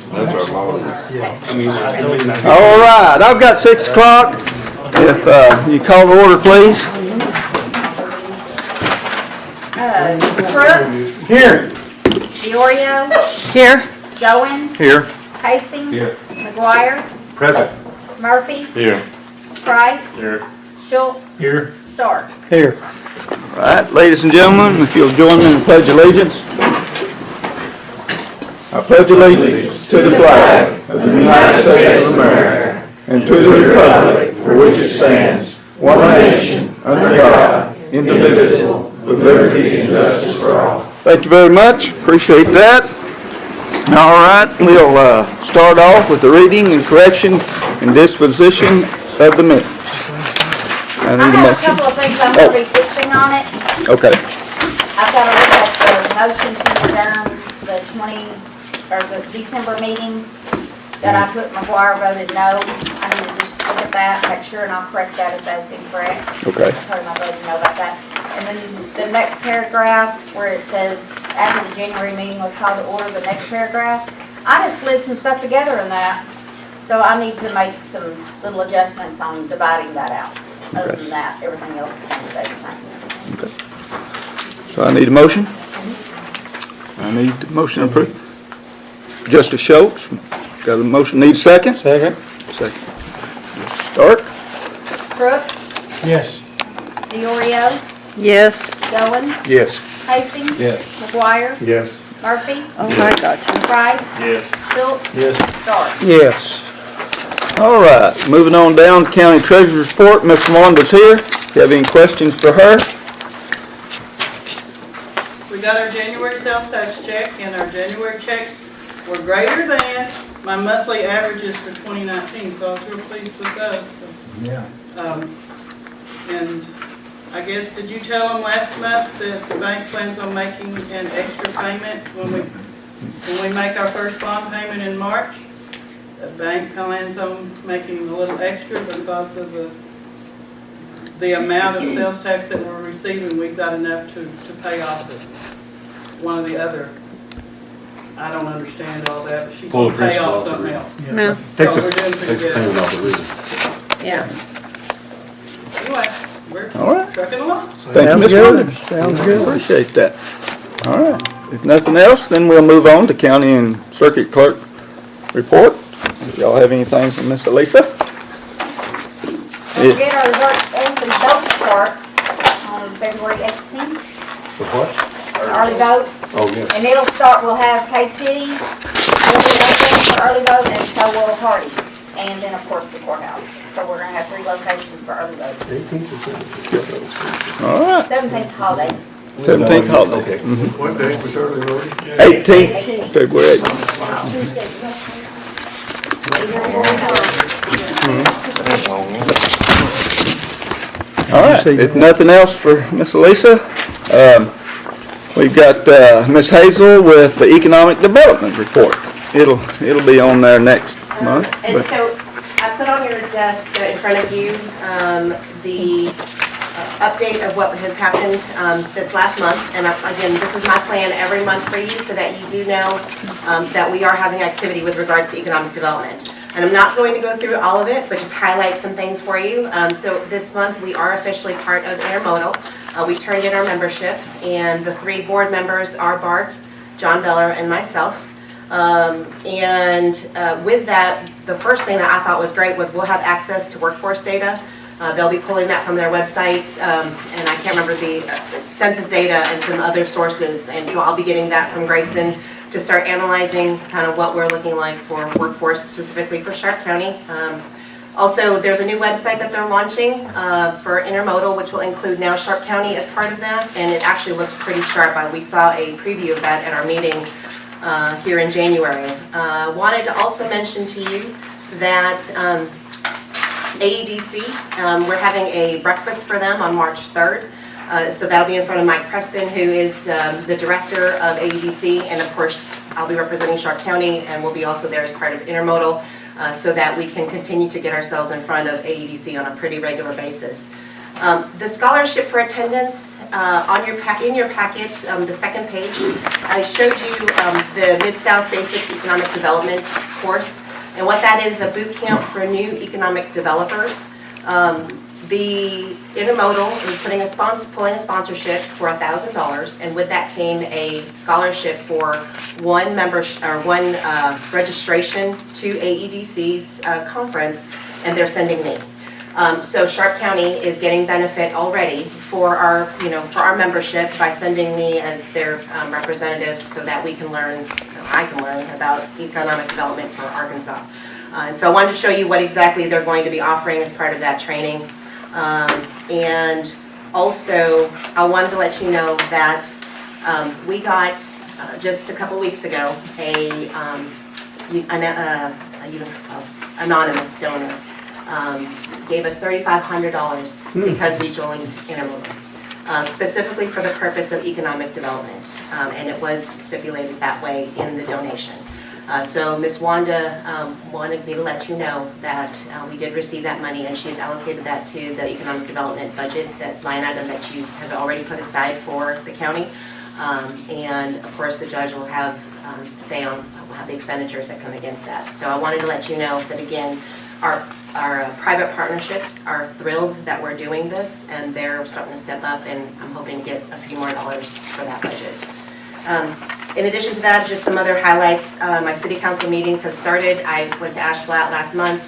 That's our law. All right, I've got 6 o'clock. If you call the order, please. Crook, Here. Diorio, Here. Goins, Here. Hastings, Here. McGuire, Present. Murphy, Here. Price, Here. Schultz, Here. Stark. Here. All right, ladies and gentlemen, if you'll join me in the Pledge of Allegiance. I pledge allegiance to the flag of the United States of America and to the republic for which it stands, one nation, under God, indivisible, with liberty and justice for all. Thank you very much. Appreciate that. All right, we'll start off with the reading and correction and disposition of the minutes. I I need a have a motion. couple of things I'm going to be fixing on it. Okay. I've got to look at the motion to adjourn the December meeting that I put McGuire voted no. I need to just look at that, make sure, and I'll correct that if that's incorrect. Okay. I told him I voted no about that. And then the next paragraph where it says, after the January meeting was called to order, the next paragraph, I just slid some stuff together in that. So I need to make some little adjustments on dividing that out. Other than that, everything else is going to stay the same. Okay. So I need a motion. I need a motion approved. Justice Schultz, got a motion, need a second? Second. Second. Start. Crook, Yes. Diorio, Yes. Goins, Yes. Hastings, Yes. McGuire, Yes. Murphy, Oh, I got you. Price, Yes. Schultz, Yes. Stark. Yes. All right, moving on down, County Treasurer's Report. Ms. Wanda's here. If you have any questions for her? We got our January sales tax check, and our January checks were greater than my monthly averages for 2019, so I was real pleased with those. So, Yeah. and I guess, did you tell them last month that the bank plans on making an extra payment when we make our first bond payment in March? The bank plans on making a little extra because of the amount of sales tax that we're receiving. We've got enough to pay off one of the other. I don't understand all that, but she Pull can the pay off principal something off else. No. So we're doing pretty Takes a payment good. off the reason. Yeah. Anyway, we're All right. trucking along. Thank you, Ms. Wanda. Sounds good. Appreciate that. All right. If nothing else, then we'll move on to County and Circuit Clerk Report. Y'all have anything from Miss Elisa? Don't forget our early vote starts on February 18th, For what? early vote. Oh, yes. And it'll start, we'll have Cave City, we'll be open for early vote, and so will Hardy. And then, of course, the courthouse. So we're gonna have 3 locations for early vote. 18th or 17th? All right. 17th holiday. 17th holiday. Okay. What day was early voting? 18th, February 18th. All right, if nothing else for Miss Elisa, we've got Miss Hazel with the Economic Development Report. It'll be on there next month. And but- so I put on your desk in front of you the update of what has happened this last month. And again, this is my plan every month for you so that you do know that we are having activity with regards to economic development. And I'm not going to go through all of it, but just highlight some things for you. So this month we are officially part of Intermodal. We turned in our membership, and the 3 board members are Bart, John Beller, and myself. With that, the first thing that I thought was great was we'll have access to workforce data. They'll be pulling that from their websites, and I can't remember the census data and some other sources, and so I'll be getting that from Grayson to start analyzing kind of what we're looking like for workforce specifically for Sharp County. Also, there's a new website that they're launching for Intermodal, which will include now Sharp County as part of that, and it actually looks pretty sharp. We saw a preview of that at our meeting here in January. Wanted to also mention to you that AEDC, we're having a breakfast for them on March 3rd. So that'll be in front of Mike Preston, who is the director of AEDC, and of course I'll be representing Sharp County, and we'll be also there as part of Intermodal, so that we can continue to get ourselves in front of AEDC on a pretty regular basis. The scholarship for attendance, in your packet, the second page, I showed you the Mid-South Basic Economic Development course. And what that is, a boot camp for new economic developers. The Intermodal is pulling a sponsorship for $1,000, and with that came a scholarship for one registration to AEDC's conference, and they're sending me. So Sharp County is getting benefit already for our membership by sending me as their representative, so that we can learn, I can learn about economic development for Arkansas. And so I wanted to show you what exactly they're going to be offering as part of that training. And also, I wanted to let you know that we got, just a couple weeks ago, an anonymous donor gave us $3,500 because we joined Intermodal, specifically for the purpose of economic development, and it was stipulated that way in the donation. So Ms. Wanda wanted me to let you know that we did receive that money, and she's allocated that to the economic development budget, that line item that you have already put aside for the county. And of course, the judge will have say on the expenditures that come against that. So I wanted to let you know that, again, our private partnerships are thrilled that we're doing this, and they're starting to step up, and I'm hoping to get a few more dollars for that budget. In addition to that, just some other highlights. My city council meetings have started. I went to Ash Flat last month,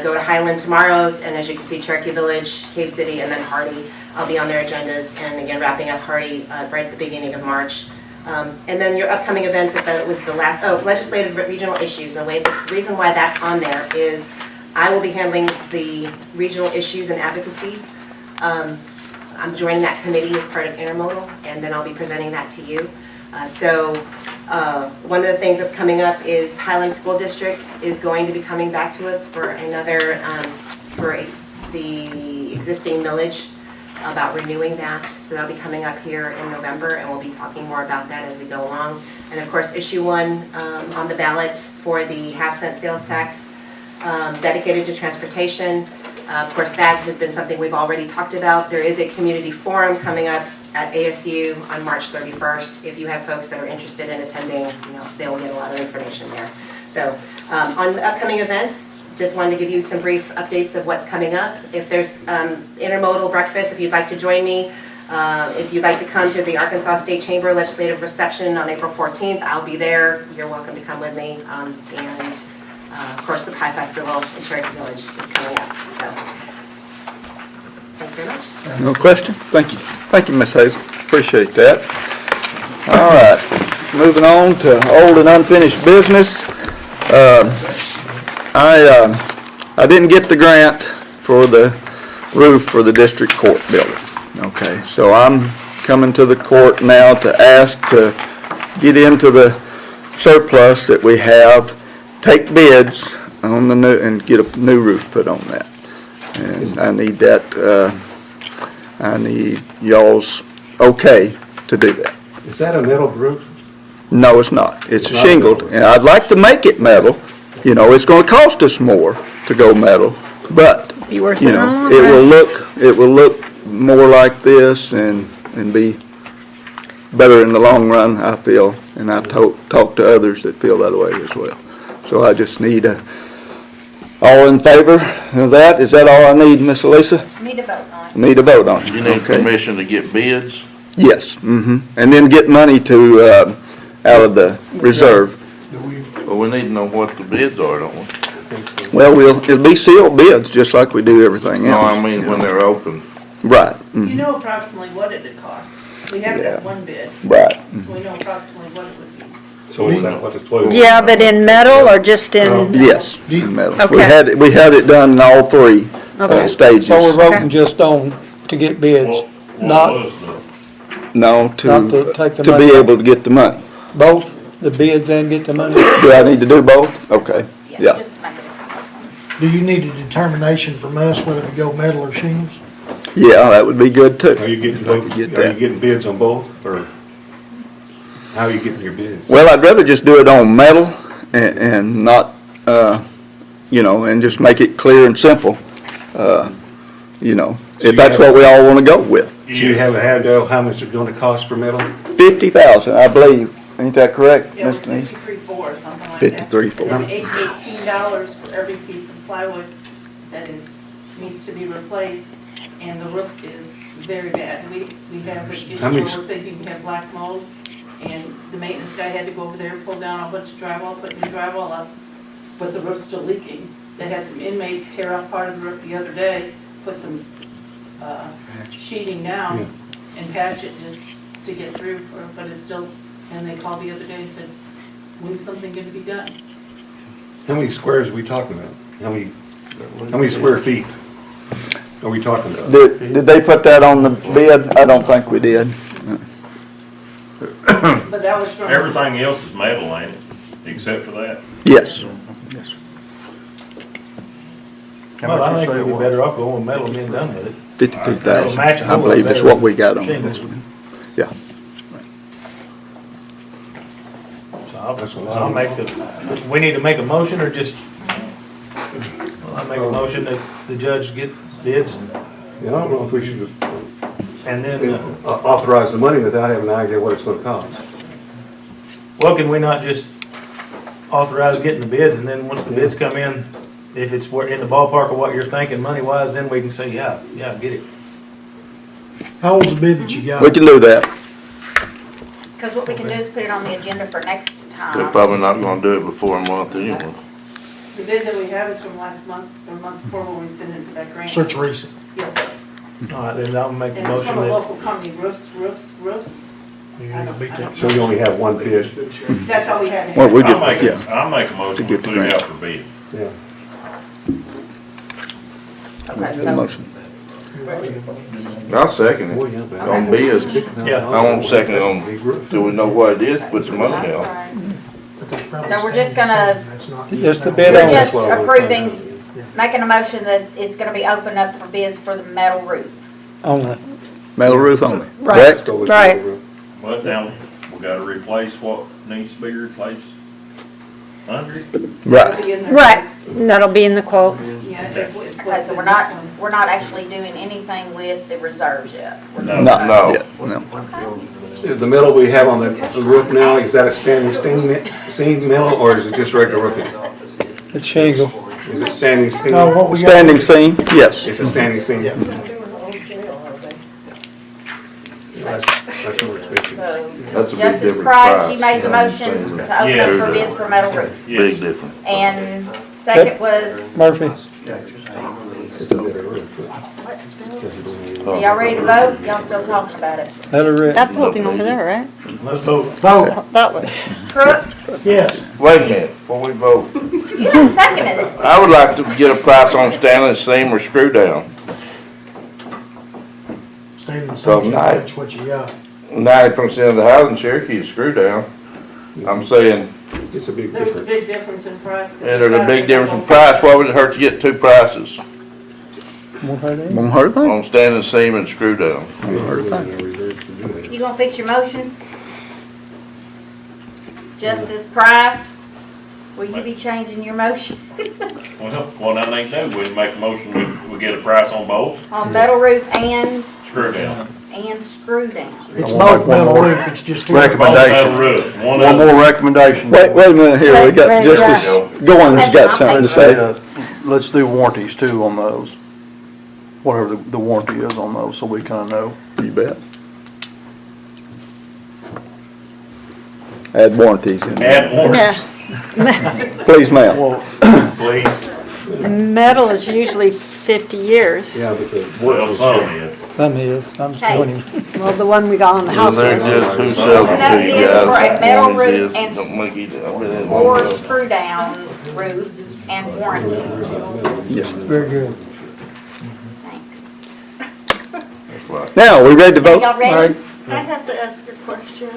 go to Highland tomorrow, and as you can see, Cherokee Village, Cave City, and then Hardy. I'll be on their agendas, and again, wrapping up Hardy right at the beginning of March. And then your upcoming events, was the last, legislative regional issues. And the reason why that's on there is I will be handling the regional issues and advocacy. I'm joining that committee as part of Intermodal, and then I'll be presenting that to you. One of the things that's coming up is Highland School District is going to be coming back to us for another, the existing millage, about renewing that. So that'll be coming up here in November, and we'll be talking more about that as we go along. And of course, issue 1 on the ballot for the half-cent sales tax dedicated to transportation. Of course, that has been something we've already talked about. There is a community forum coming up at ASU on March 31st. If you have folks that are interested in attending, they will get a lot of information there. So on the upcoming events, just wanted to give you some brief updates of what's coming up. If there's intermodal breakfast, if you'd like to join me, if you'd like to come to the Arkansas State Chamber Legislative Reception on April 14th, I'll be there. You're welcome to come with me. And of course, the Pie Festival in Cherokee Village is coming up. So, thank you very much. No question? Thank you. Thank you, Ms. Hazel. Appreciate that. All right, moving on to old and unfinished business. I didn't get the grant for the roof for the district court building. Okay, so I'm coming to the court now to ask to get into the surplus that we have, take bids on the new, and get a new roof put on that. And I need that, I need y'all's okay to do that. Is that a metal roof? No, it's not. It's It's not shingled, metal. and I'd like to make it metal. You know, it's gonna cost us more to go metal, but, Be worth you it in the know, long it will look more like this and be better in the long run, I feel, and I've talked to others that feel that way as well. So I just need all in favor of that? Is that all I need, Miss Elisa? Need a vote on it. Need a vote on it. You need Okay. permission to get bids? Yes, and then get money to, out of the reserve. Do we? Well, we need to know what the bids are, don't we? Well, it'll be sealed bids, just like we do everything else. No, I mean, when they're open. Right, You know approximately what it'd cost. We have that one bid, right. so we know approximately what it would be. So is that what it's floating? Yeah, but in metal or just in, Yes, in metal. Okay. We had it done in all three Okay. stages. So we're Okay. voting just on to get bids, not No, Not to take the to money be out. able to get the money. both the bids and get the money? Do I need to do both? Okay, yeah. Just make it. Do you need a determination from us whether to go metal or shingles? Yeah, that would be good too. Are you getting If I both, could get are you that. getting bids on both, or how are you getting your bids? Well, I'd rather just do it on metal and not, you know, and just make it clear and simple. You know, if that's what we all wanna go with. Do you have a handle how much it's gonna cost for metal? 50,000, I believe. Ain't that correct, It was Ms. Denise? 53.4 or something like that. 53.4. And $18 for every piece of plywood that needs to be replaced, and the roof is very bad. We have an issue How many- where we're thinking we have black mold, and the maintenance guy had to go over there and pull down a bunch of drywall, put new drywall up, but the roof's still leaking. They had some inmates tear off part of the roof the other day, put some sheeting down and patch it just to get through, but it's still, and they called the other day and said, when's something gonna be done? How many squares are we talking about? How many square feet are we talking about? Did they put that on the bid? I don't think we did. But that was from. Everything else is metal, ain't it, except for that? Yes. Well, I think we'd be better off going with metal and being done with it. 52,000, Match a I whole lot believe is better what we got on shingles. this one. Yeah. So I'll make we need to make a motion or just, I'll make a motion that the judge get bids Yeah, I don't know if we should and then, authorize the money without having an idea what it's gonna cost. well, can we not just authorize getting the bids and then once the bids come in, if it's in the ballpark of what you're thinking money-wise, then we can say, yeah, get it. How old's the bid that you got? We can do that. Because what we can do is put it on the agenda for next They're time. probably not gonna do it before a month anyway. The bid that we have is from last month, or month before when we sent in for that grant. Search recent. Yes, sir. All right, then I'll make a And it's motion from a that. local company, roofs. So we only have one bid. That's all we have. Well, we I'll just, make yeah. I'll make a motion To to get the put it grant. out for bid. Yeah. Okay, Good so, motion. I'll second Boy, it. yeah, man. On bids. Yeah. I won't second it on, till we know what it is, put some money down. so we're just gonna, Just the bid we're on just it. approving, making a motion that it's gonna be opened up for bids for the metal roof. On it. Metal roof only. Right. Correct? Right. But now, we gotta replace what needs to be replaced. 100? Right. It'll be in their Right, bids. and that'll be in the quote. Yeah, it's Okay, what's so in we're this not, one. we're not actually doing anything with the reserves yet. We're just- No. No. Yeah, no. The metal we have on the roof now, is that a standing seam metal or is it just regular roofing? It's shingle. Is it standing seam? No, what we got. Standing seam, yes. It's a standing seam? Yeah. That's more expensive. So, That's a big Justice difference. Price, you made the motion to open up Yeah. for bids for metal roof. Big difference. And second was, Murphy, It's a better roof. are y'all ready to vote? Y'all still talking about it? let her rip. That building over there, right? Let's vote. Vote. That way. Crook, Yes. Wait a minute, before we vote. you haven't seconded it. I would like to get a price on standing seam or screw down. Standing So section, nice. that's what you got. 90% of the housing in Cherokee is screw down. I'm saying, It's a big There's a difference. big difference in price. and there's a big difference in price, why would it hurt to get two prices Won't hurt any. Won't hurt a thing. on standing seam and screw down? You gonna fix your motion? Justice Price, will you be changing your motion Well, what I need to do, we make a motion, we get a price on both, on metal roof and screw down. screw down? It's both metal roof, it's just. Both metal Recommendation. roofs, one One of them. more recommendation. Wait a minute here, we got Justice Goins got something to say. Let's do warranties too on those. Whatever the warranty is on those, so we kinda know. You bet. Add warranties in. Add warranty, Yeah. Please, ma'am. Well, please. Metal is usually 50 years. Yeah, but the Well, work some was. is. Some is, I'm Okay. 20. Well, the one we got on the Well, house they're was. just, who sells That them to you is for a guys? metal One is roof this, and don't make either, I mean, it Or won't go. screw down roof and warranty. Yes. Very good. Thanks. That's right. Now, we ready to vote? Y'all ready? I have to ask a question.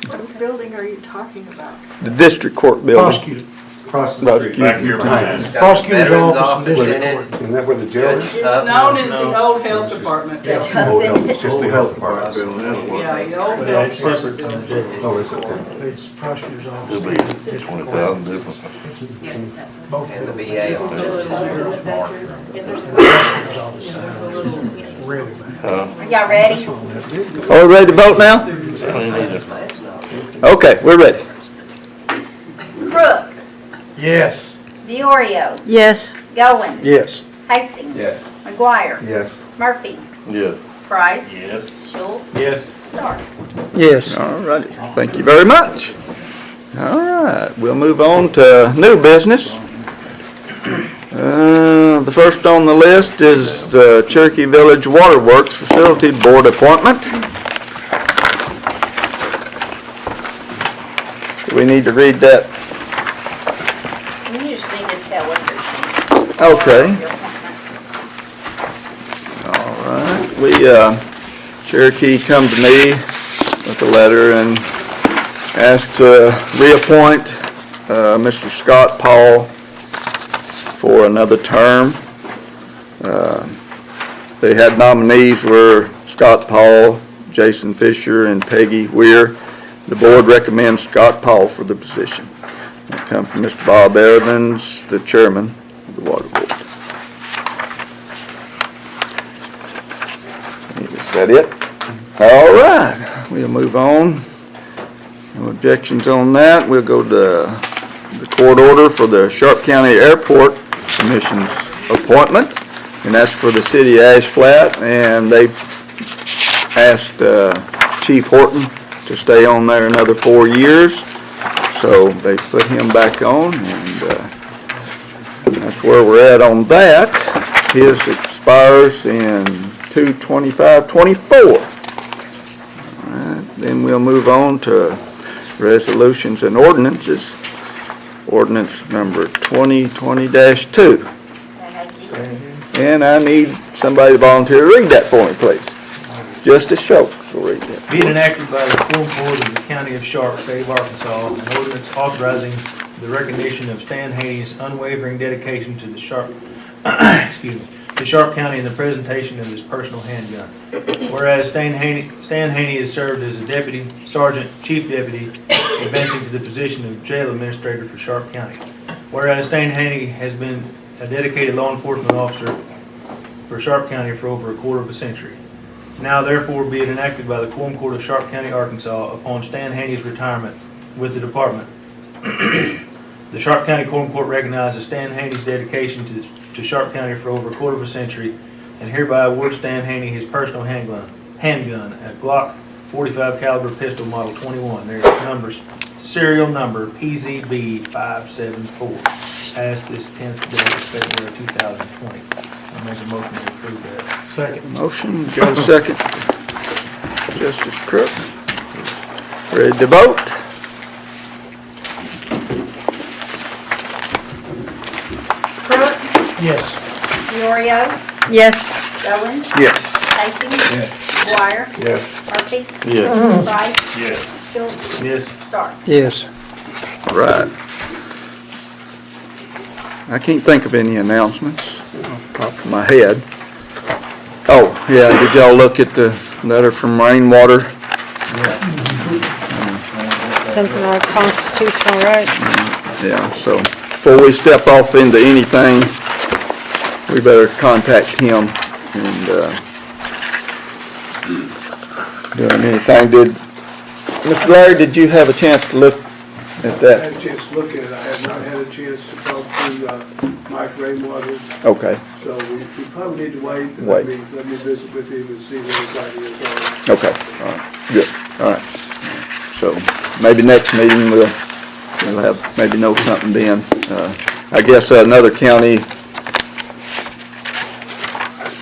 What building are you talking about? The district court building. Prosecutor, Across the street. Back here behind. prosecutor's office and district court. Isn't that where the jail is? It's known as the old health department. Oh, no, it's just the health department. Yeah, the old But health it's separate department. from the jail. Oh, it's okay. It's prosecutor's It'll be office. district court. 20,000 difference. Both And the buildings. VA on it. Prosecutor's office. Are y'all ready? Are we ready to vote now? Okay, we're ready. Crook, Yes. Diorio, Yes. Goins. Yes. Hastings. Yes. McGuire. Yes. Murphy. Yes. Price. Yes. Schultz. Yes. Stark. Yes. All righty, thank you very much. All right, we'll move on to new business. The first on the list is the Cherokee Village Waterworks Facility Board appointment. Do we need to read that? You just need to tell what Okay. your appointments. All right, Cherokee come to me with a letter and asked to reappoint Mr. Scott Paul for another term. They had nominees were Scott Paul, Jason Fisher, and P.E.G. Weir. The board recommends Scott Paul for the position. It comes from Mr. Bob Evans, the chairman of the water board. Is that it? All right, we'll move on. No objections on that. We'll go to the court order for the Sharp County Airport Commission's appointment, and that's for the city of Ash Flat, and they've asked Chief Horton to stay on there another 4 years, so they put him back on, and that's where we're at on that. His expires in 2/25/24. Then we'll move on to resolutions and ordinances. Ordinance number 2020-2. That has to be. And I need somebody to volunteer to read that for me, please. Justice Schultz will read that. Being enacted by the full board of the County of Sharp, State of Arkansas, an ordinance authorizing the recognition of Stan Haney's unwavering dedication to the Sharp, to Sharp County and the presentation of his personal handgun. Whereas Stan Haney has served as a deputy, sergeant, chief deputy, advancing to the position of jail administrator for Sharp County. Whereas Stan Haney has been a dedicated law enforcement officer for Sharp County for over a quarter of a century. Now therefore be it enacted by the Quorum Court of Sharp County, Arkansas, upon Stan Haney's retirement with the department. The Sharp County Quorum Court recognizes Stan Haney's dedication to Sharp County for over a quarter of a century, and hereby awards Stan Haney his personal handgun, a Glock 45 caliber pistol model 21. Their serial number PZB 574. Passed this 10th day of February 2020. I make a motion to approve that. Second. Motion, got a second. Justice Crook. Ready to vote? Crook, Yes. Diorio, Yes. Goins. Yes. Hastings. McGuire. Yes. Murphy. Yes. Price. Yes. Schultz. Yes. Stark. Yes. Right. I can't think of any announcements off the top of my head. Oh, yeah, did y'all look at the letter from Rainwater? Something like constitutional right. Yeah, so before we step off into anything, we better contact him and, doing anything. Mr. Larry, did you have a chance to look at I that? had a chance to look at it. I have not had a chance to talk to Mike Rainwater, Okay, so we probably need to wait. Wait. Let me visit with him and see what his ideas are. okay, all right, good, all right. So maybe next meeting we'll have, maybe know something then. I guess another county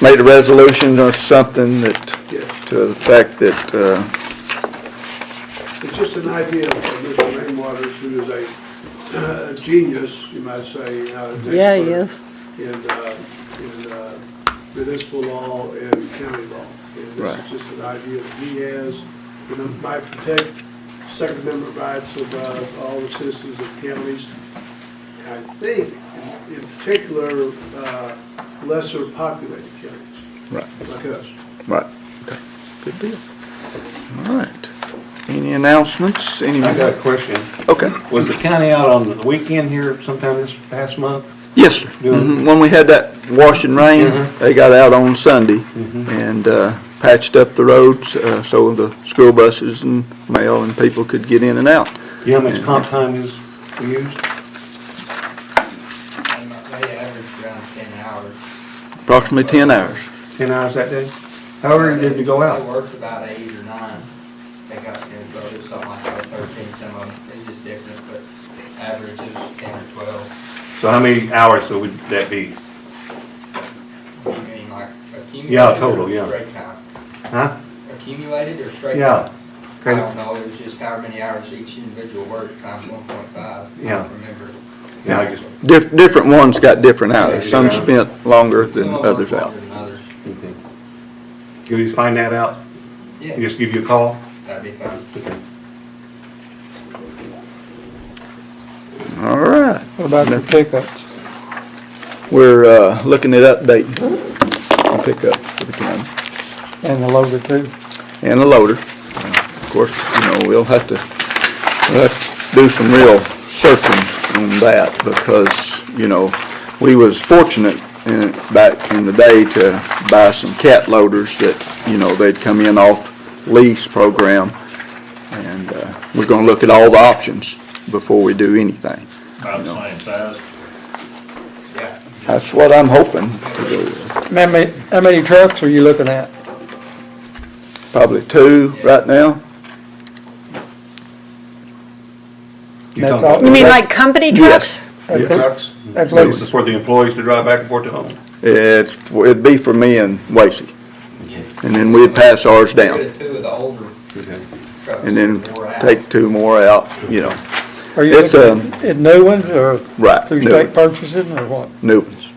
made a resolution or something that, Yes. to the fact that, It's just an idea of Mr. Rainwater, who is a genius, you might say. Yeah, he is. In municipal law and county law. And this Right. is just an idea that he has, might protect Second Amendment rights of all the citizens of counties. I think, in particular, lesser populated counties. Right. Like us. right, okay, good deal. All right. Any announcements? Any? I got a question. Okay. Was the county out on the weekend here sometime this past month? Yes, sir. When we had that wash and rain, they got out on Sunday, and and patched up the roads so the school buses and mail and people could get in and out. You know how much comp time is used? They average around 10 hours. Approximately 10 hours. 10 hours that day? How early did you go It out? works about 8 or 9. They got, it's something like that, 13, some of them, it's just different, but average is 10 or 12. So how many hours so would that be? You mean like accumulated? Yeah, total, yeah. Or straight time? Huh? Accumulated or straight Yeah. time? I Okay. don't know, it was just however many hours each individual worked times 1.5. I Yeah. don't remember. Yeah, I just, Different ones got different hours. Some spent longer than Some of them others worked out. longer than others. okay. Can we just find that out? Yeah, Just give you a call? that'd be fine. Okay. All right. What about their pickups? We're looking at updating the pickup for the county. And the loader too? And the loader. Of course, we'll have to do some real searching on that because, we was fortunate back in the day to buy some cat loaders that, they'd come in off lease program. And we're gonna look at all the options before we do anything. About the same size. Yeah. That's what I'm hoping to do. How many trucks are you looking at? Probably 2 right now. That's all? You mean like company trucks? Yes. Yeah, trucks? That's This like, is for the employees to drive back and forth to home? It'd be for me and Wacy. And then we'd pass ours down. Get 2 of the older Okay. trucks. And then wore out. take 2 more out, are you It's, looking at new ones or right, through new. state purchasing or what? New ones.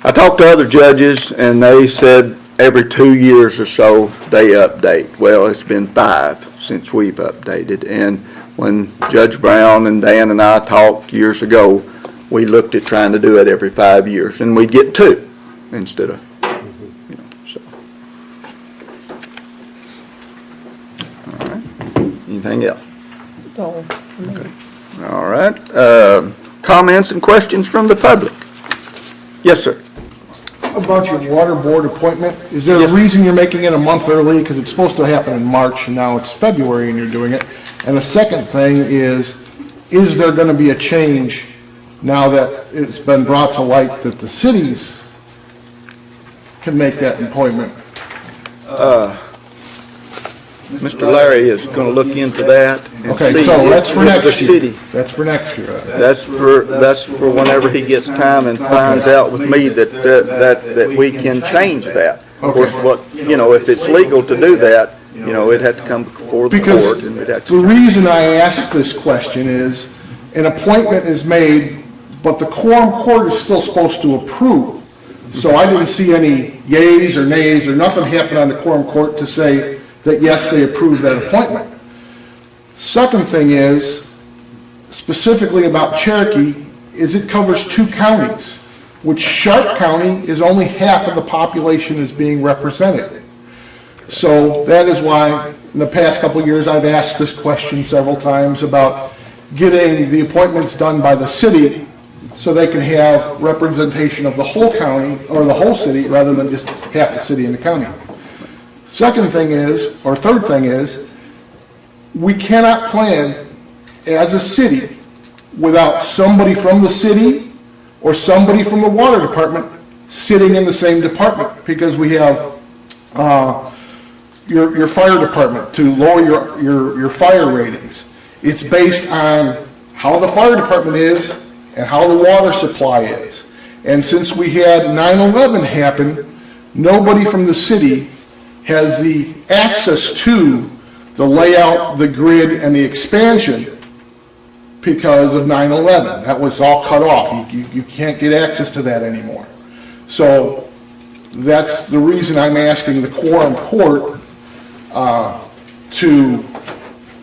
I talked to other judges and they said every 2 years or so they update. Well, it's been 5 since we've updated. And when Judge Brown and Dan and I talked years ago, we looked at trying to do it every 5 years and we'd get 2 instead of, so. All right. Anything else? No. All right, comments and questions from the public? Yes, sir. About your water board appointment, is there a reason you're making it a month early? Because it's supposed to happen in March, and now it's February and you're doing it. And the second thing is there going to be a change now that it's been brought to light that the cities can make that appointment? Mr. Larry is going to look into that and Okay, see so that's if for the next year. city. That's for next year. That's for whenever he gets time and finds out with me that we can change that. Of course, if it's legal to do that, it'd have to come before the Because court and we'd have the to. reason I ask this question is, an appointment is made, but the quorum court is still supposed to approve. So I didn't see any yays or nays or nothing happen on the quorum court to say that yes, they approve that appointment. Second thing is, specifically about Cherokee, is it covers 2 counties, which Sharp County is only half of the population is being represented. So that is why in the past couple of years I've asked this question several times about getting the appointments done by the city so they can have representation of the whole county or the whole city rather than just half the city and the county. Third thing is, we cannot plan as a city without somebody from the city or somebody from the water department sitting in the same department, because we have your fire department to lower your fire ratings. It's based on how the fire department is and how the water supply is. And since we had 9/11 happen, nobody from the city has the access to the layout, the grid, and the expansion because of 9/11. That was all cut off. You can't get access to that anymore. So that's the reason I'm asking the quorum court to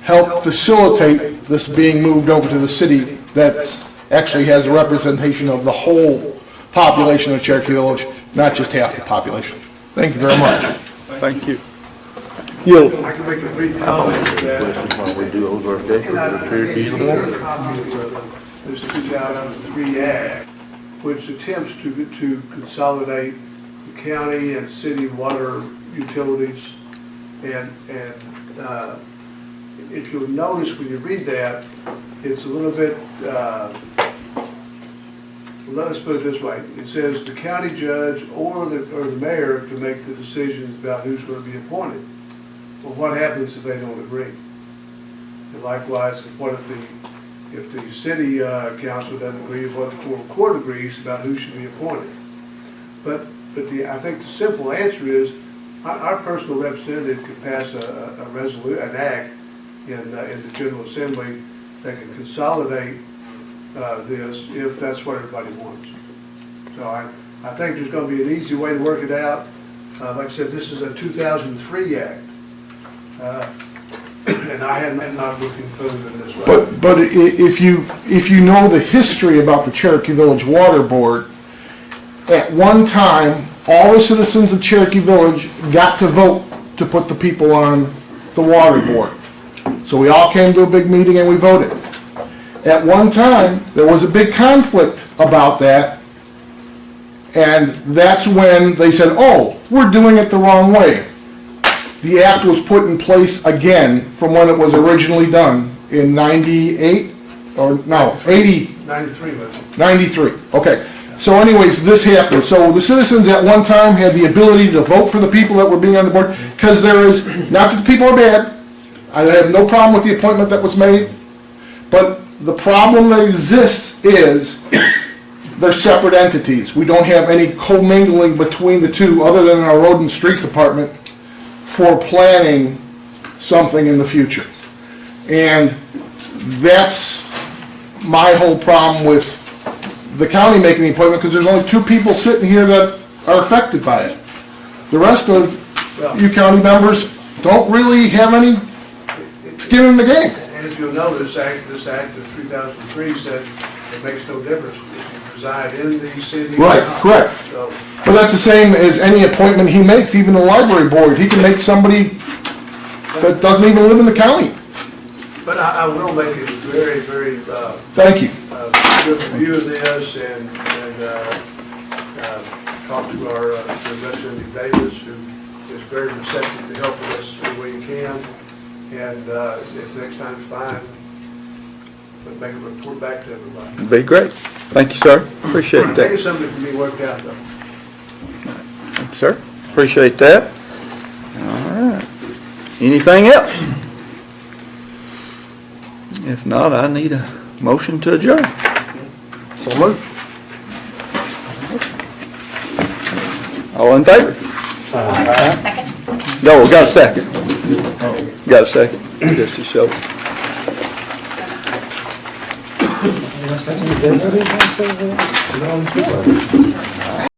help facilitate this being moved over to the city that actually has a representation of the whole population of Cherokee Village, not just half the population. Thank you very much. Thank you. I can make a brief comment to that. While we do over our day for the Cherokee in the morning. This 2003 Act, which attempts to consolidate the county and city water utilities. And if you'll notice when you read that, it's a little bit, let us put it this way. It says the county judge or the mayor to make the decisions about who's going to be appointed. Well, what happens if they don't agree? And likewise, what if the city council doesn't agree with what the court agrees about who should be appointed? But I think the simple answer is our personal representative could pass an act in the General Assembly that can consolidate this if that's what everybody wants. So I think there's going to be an easy way to work it out. Like I said, this is a 2003 act. And I am not looking further than this way. But if you know the history about the Cherokee Village Water Board, at one time, all the citizens of Cherokee Village got to vote to put the people on the water board. So we all came to a big meeting and we voted. At one time, there was a big conflict about that, and that's when they said, oh, we're doing it the wrong way. The act was put in place again from when it was originally done in 98, or no, 80. 93, was it? 93, okay. So anyways, this happened. So the citizens at one time had the ability to vote for the people that were being on the board, because there is, not that the people are bad, I have no problem with the appointment that was made, but the problem that exists is they're separate entities. We don't have any commingling between the two, other than our road and street department, for planning something in the future. And that's my whole problem with the county making the appointment, because there's only 2 people sitting here that are affected by it. The rest of you county members don't really have any skin in the game. And if you'll notice, this act of 2003 said it makes no difference if you reside in the city. Right, correct. So, But that's the same as any appointment he makes, even the library board. He can make somebody that doesn't even live in the county. but I will make it very, very, Thank you. good review of this and talk to our Representative Davis, who is very receptive to helping us any way he can. And if next time's fine, but make a report back to everybody. Be great. Thank you, sir. Appreciate I think that. it's something that can be worked out though. Thank you, sir. Appreciate that. All right. Anything else? If not, I need a motion to adjourn. So moved. All in favor? Second. No, we got a second. Got a second, just to show.